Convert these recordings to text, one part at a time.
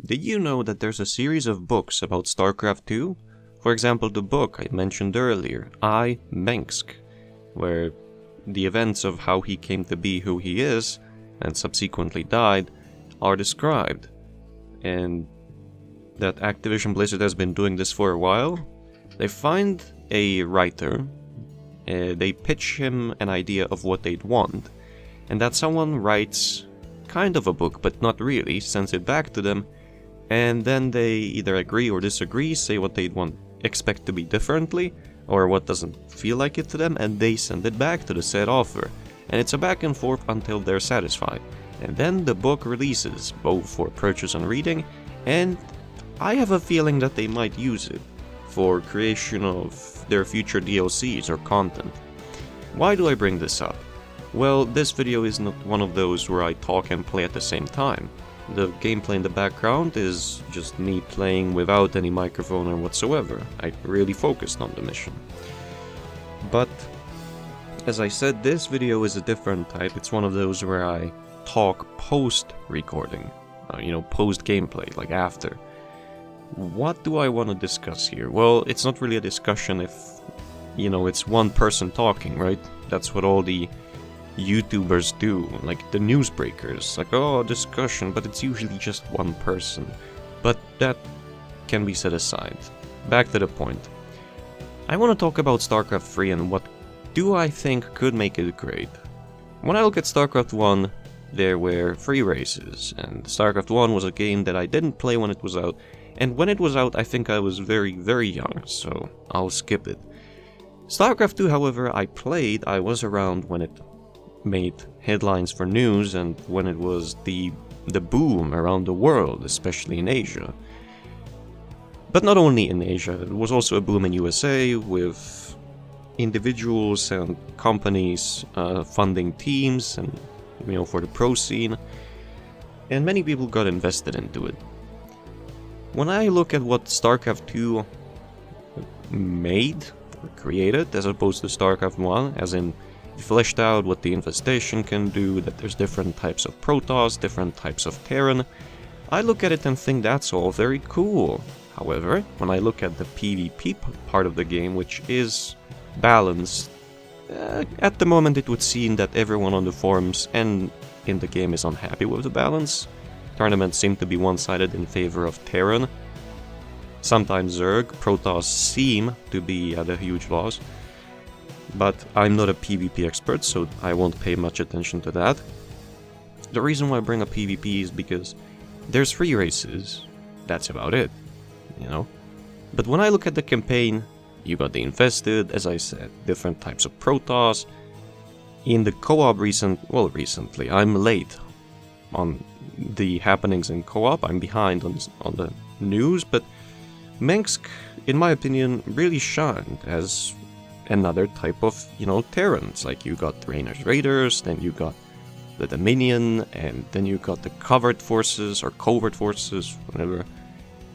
Did you know that there's a series of books about Starcraft 2? For example, the book I mentioned earlier, I, Mengsk, where the events of how he came to be who he is, and subsequently died, are described. And that Activision Blizzard has been doing this for a while. They find a writer, they pitch him an idea of what they'd want, and that someone writes kind of a book, but not really, sends it back to them, and then they either agree or disagree, say what they'd expect to be differently, or what doesn't feel like it to them, and they send it back to the said author. And it's a back and forth until they're satisfied. And then the book releases, both for purchase and reading, and I have a feeling that they might use it for creation of their future DLCs or content. Why do I bring this up? Well, this video is not one of those where I talk and play at the same time. The gameplay in the background is just me playing without any microphone or whatsoever. I really focused on the mission. But, as I said, this video is a different type. It's one of those where I talk post-recording. Post-gameplay, like after. What do I want to discuss here? Well, it's not really a discussion if, it's one person talking, right? That's what all the YouTubers do, like the newsbreakers, like, oh, discussion, but it's usually just one person. But that can be set aside. Back to the point. I want to talk about StarCraft 3 and what do I think could make it great. When I look at StarCraft 1, there were 3 races, and StarCraft 1 was a game that I didn't play when it was out, and when it was out I think I was very, very young, so I'll skip it. StarCraft 2, however, I was around when it made headlines for news and when it was the boom around the world, especially in Asia. But not only in Asia, it was also a boom in USA with individuals and companies funding teams and for the pro scene, and many people got invested into it. When I look at what StarCraft 2 made or created as opposed to StarCraft 1, as in fleshed out what the infestation can do, that there's different types of Protoss, different types of Terran, I look at it and think that's all very cool. However, when I look at the PvP part of the game, which is balanced, at the moment it would seem that everyone on the forums and in the game is unhappy with the balance. Tournaments seem to be one-sided in favor of Terran. Sometimes Zerg, Protoss seem to be at a huge loss. But I'm not a PvP expert, so I won't pay much attention to that. The reason why I bring up PvP is because there's 3 races, that's about it, But when I look at the campaign, you got the Infested, as I said, different types of Protoss. In the co-op recently, I'm late on the happenings in co-op, I'm behind on the news, but Mengsk, in my opinion, really shined as another type of, Terrans. Like, you got Rainer's Raiders, then you got the Dominion, and then you got the covert forces, or covert forces, whatever.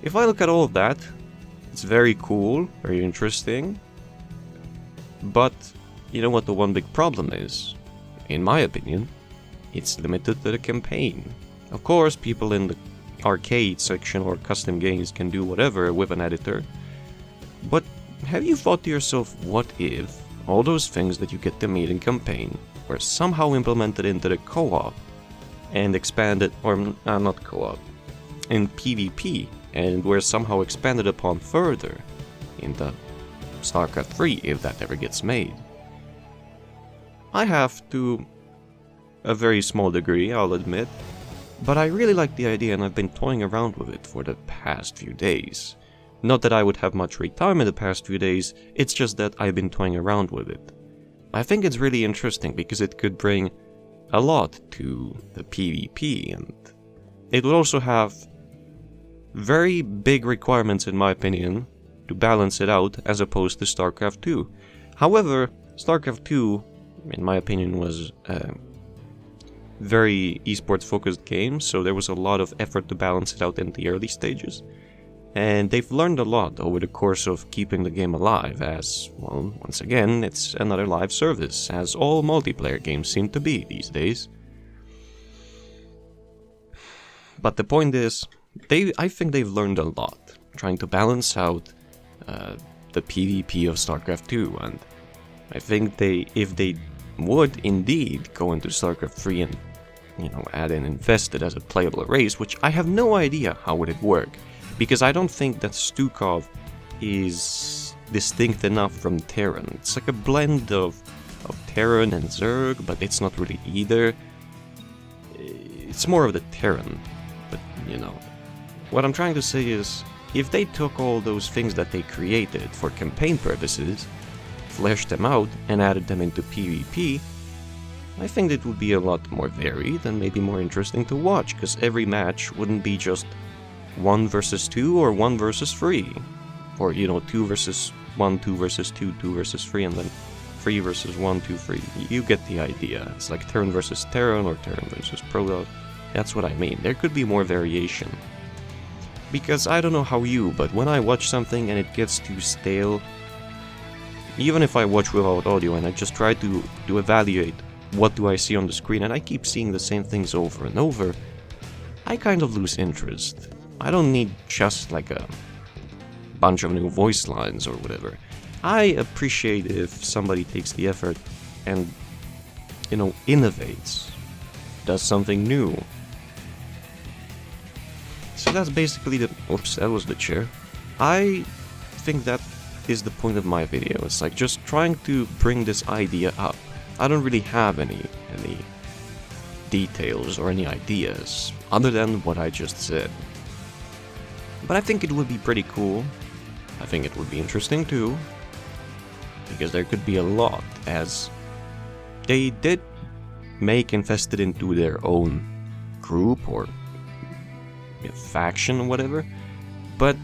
If I look at all of that, it's very cool, very interesting. But, you know what the one big problem is? In my opinion, it's limited to the campaign. Of course, people in the arcade section or custom games can do whatever with an editor, but have you thought to yourself, what if all those things that you get to meet in campaign were somehow implemented into the co-op and expanded, or not co-op, in PvP, and were somehow expanded upon further in the StarCraft 3 if that ever gets made? I have to a very small degree, I'll admit, but I really like the idea and I've been toying around with it for the past few days. Not that I would have much free time in the past few days, it's just that I've been toying around with it. I think it's really interesting because it could bring a lot to the PvP, and it would also have very big requirements, in my opinion, to balance it out as opposed to StarCraft 2. However, StarCraft 2, in my opinion, was a very esports focused game, so there was a lot of effort to balance it out in the early stages. And they've learned a lot over the course of keeping the game alive, as, well, once again, it's another live service, as all multiplayer games seem to be these days. But the point is, I think they've learned a lot, trying to balance out the PvP of StarCraft 2, and I think if they would indeed go into StarCraft 3 and, add in Infested as a playable race, which I have no idea how would it work, because I don't think that Stukov is distinct enough from Terran. It's like a blend of Terran and Zerg, but it's not really either. It's more of the Terran, but What I'm trying to say is, if they took all those things that they created for campaign purposes, fleshed them out, and added them into PvP, I think it would be a lot more varied and maybe more interesting to watch, because every match wouldn't be just 1 versus 2 or 1 versus 3. Or, 2 versus 1, 2 versus 2, 2 versus 3, and then 3 versus 1, 2, 3. You get the idea. It's like Terran versus Terran or Terran versus Protoss. That's what I mean. There could be more variation. Because I don't know how you, but when I watch something and it gets too stale, even if I watch without audio and I just try to evaluate what do I see on the screen and I keep seeing the same things over and over, I kind of lose interest. I don't need just like a bunch of new voice lines or whatever. I appreciate if somebody takes the effort and, innovates, does something new. So that's basically oops, that was the chair. I think that is the point of my video. It's like just trying to bring this idea up. I don't really have any details or any ideas other than what I just said. But I think it would be pretty cool. I think it would be interesting too, because there could be a lot, as they did make Infested into their own group or faction or whatever, but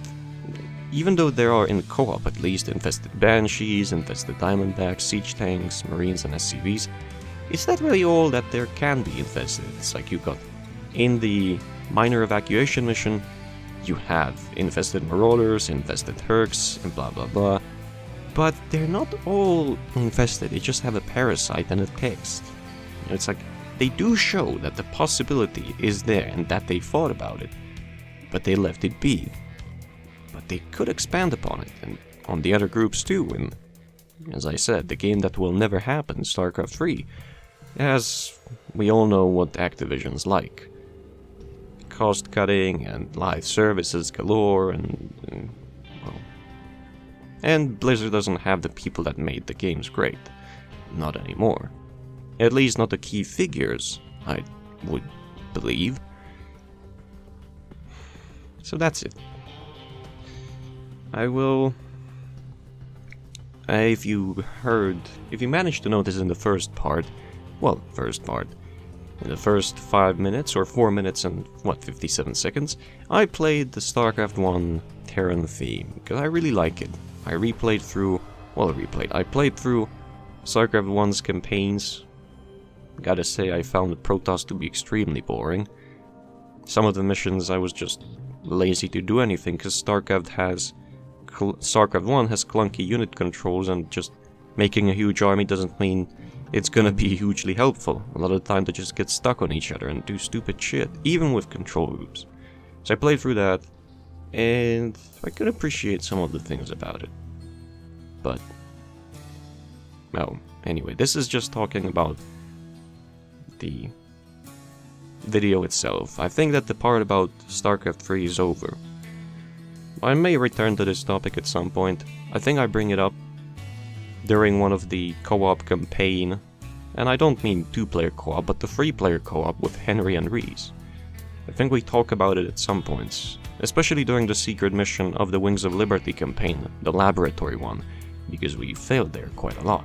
even though there are in co-op at least Infested Banshees, Infested Diamondbacks, Siege Tanks, Marines and SCVs, is that really all that there can be infested? It's like you got in the minor evacuation mission, you have infested Marauders, infested Hercs, and blah blah blah, but they're not all infested, they just have a parasite and a text. It's like, they do show that the possibility is there and that they thought about it, but they left it be. But they could expand upon it, and on the other groups too, and as I said, the game that will never happen, StarCraft 3, as we all know what Activision's like. Cost cutting and live services galore, and Blizzard doesn't have the people that made the games great. Not anymore. At least not the key figures, I would believe. So that's it. I will... if you managed to notice in the first part, in the first 5 minutes or 4 minutes and 57 seconds, I played the StarCraft 1 Terran theme, because I really like it. I played through StarCraft 1's campaigns. Gotta say, I found the Protoss to be extremely boring. Some of the missions I was just lazy to do anything, because StarCraft 1 has clunky unit controls, and just making a huge army doesn't mean it's gonna be hugely helpful. A lot of the time they just get stuck on each other and do stupid shit, even with control groups. So I played through that, and I could appreciate some of the things about it. But, well, anyway, this is just talking about the video itself. I think that the part about StarCraft 3 is over. I may return to this topic at some point. I think I bring it up during one of the co-op campaign, and I don't mean 2-player co-op, but the 3-player co-op with Henry and Reese. I think we talk about it at some points, especially during the secret mission of the Wings of Liberty campaign, the laboratory one, because we failed there quite a lot.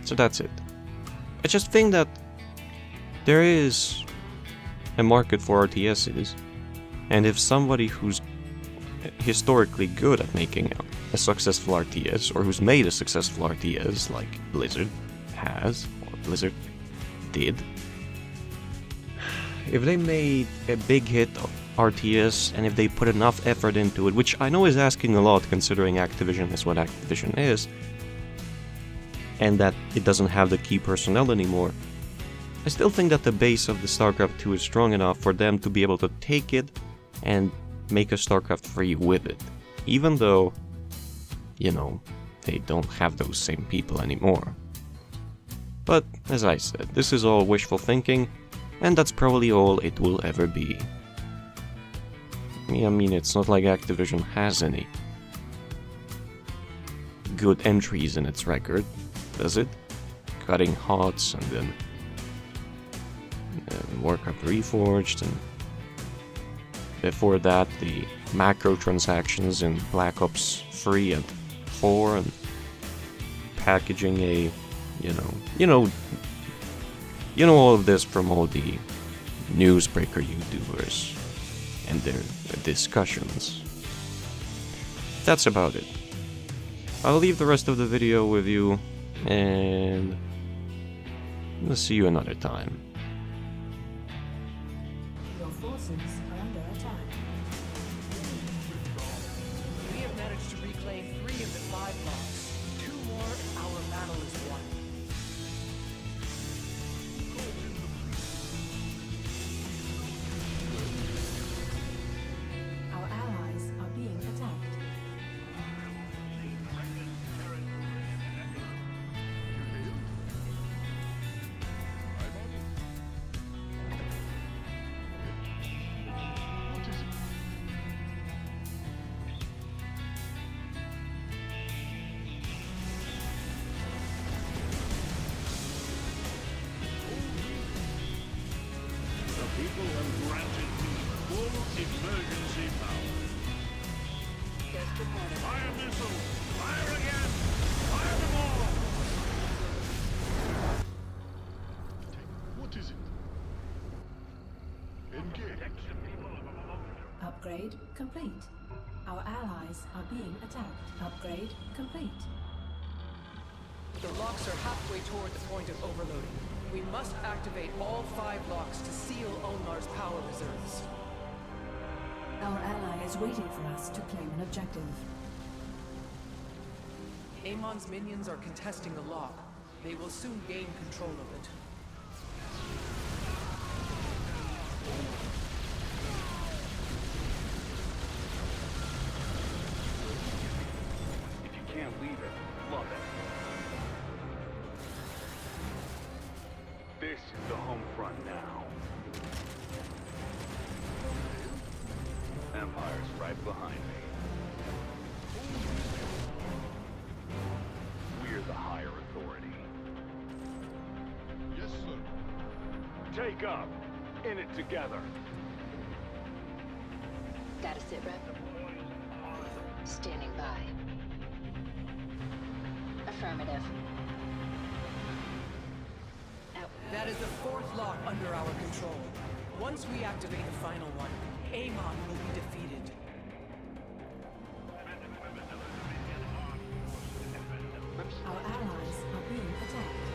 So that's it. I just think that there is a market for RTSs, and if somebody who's historically good at making a successful RTS, or who's made a successful RTS like Blizzard has, or Blizzard did, if they made a big hit RTS, and if they put enough effort into it, which I know is asking a lot considering Activision is what Activision is, and that it doesn't have the key personnel anymore, I still think that the base of the StarCraft 2 is strong enough for them to be able to take it and make a StarCraft 3 with it. Even though, you know, they don't have those same people anymore. But, as I said, this is all wishful thinking, and that's probably all it will ever be. I mean, it's not like Activision has any good entries in its record, does it? Cutting HOTS and then Warcraft Reforged, and before that the macro transactions in Black Ops 3 and 4, and packaging a, you know all of this from all the newsbreaker YouTubers and their discussions. That's about it. I'll leave the rest of the video with you, and I'll see you another time. Your forces are under attack. We have managed to reclaim 3 of the 5 blocks. 2 more and our battle is won. Our allies are being attacked. People have granted me full emergency power. Fire missiles! Fire again! Fire them all! What is it? Engage. Upgrade complete. Our allies are being attacked. Upgrade complete. The locks are halfway toward the point of overloading. We must activate all 5 locks to seal Onlar's power reserves. Our ally is waiting for us to claim an objective. Amon's minions are contesting the lock. They will soon gain control of it. If you can't leave it, love it. This is the home front now. Empire's right behind me. We're the higher authority. Yes, sir. Take up. In it together. Got a sit rep? Standing by. Affirmative. Out. That is the 4th lock under our control. Once we activate the final one, Amon will be defeated. Our allies are being attacked.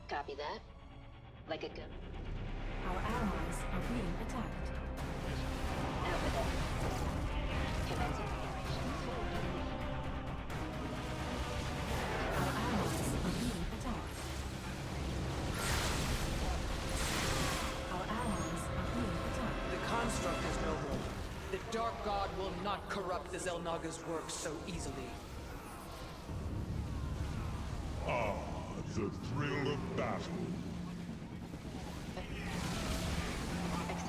Copy that. Like a gun. Our allies are being attacked. Out with it. Commencing operations. Our allies are being attacked. Our allies are being attacked. The construct is noble. The Dark God will not corrupt the Xel'Naga's works so easily. Ah, the thrill of battle.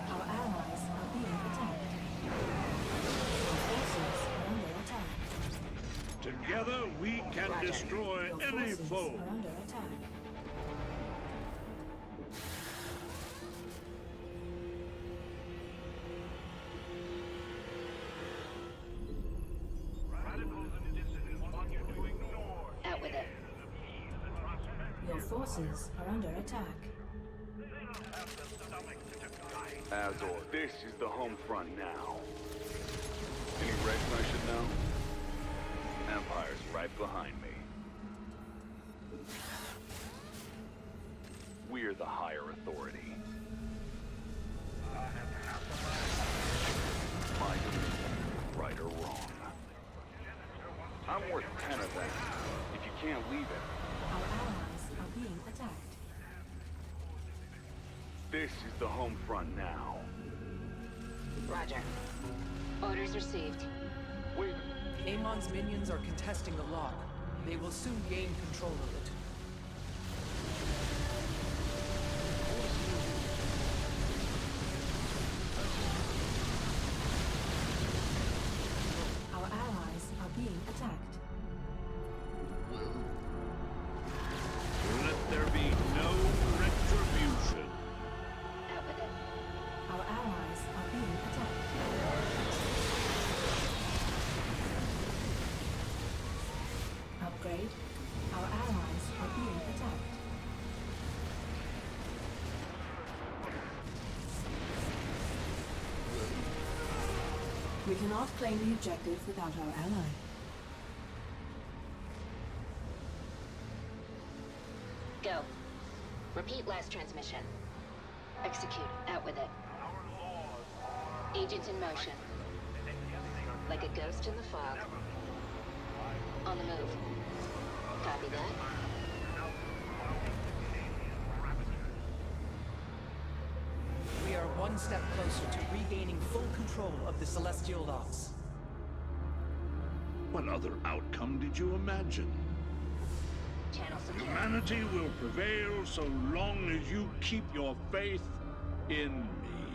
Our allies are being attacked. Our forces are under attack. Together we can destroy Your any forces foe. are under attack. Out with it. Your forces are under attack. Azor, this is the home front now. Any regs I should know? Empire's right behind me. We're the higher authority. My decision, right or wrong. I'm worth 10 of them. If you can't leave it, Our allies are being attacked. This is the home front now. Roger. Orders received. Wait, Amon's minions are contesting the lock. They will soon gain control of it. Our allies are being attacked. Let there be no retribution. Out with it. Our allies are being attacked. Upgrade. Our allies are being attacked. We cannot claim the objective without our ally. Go. Repeat last transmission. Execute. Out with it. Agent in motion. Like a ghost in the fog. On the move. Copy that. We are one step closer to regaining full control of the Celestial Locks. What other outcome did you imagine? Channel secure. Humanity will prevail so long as you keep your faith in me.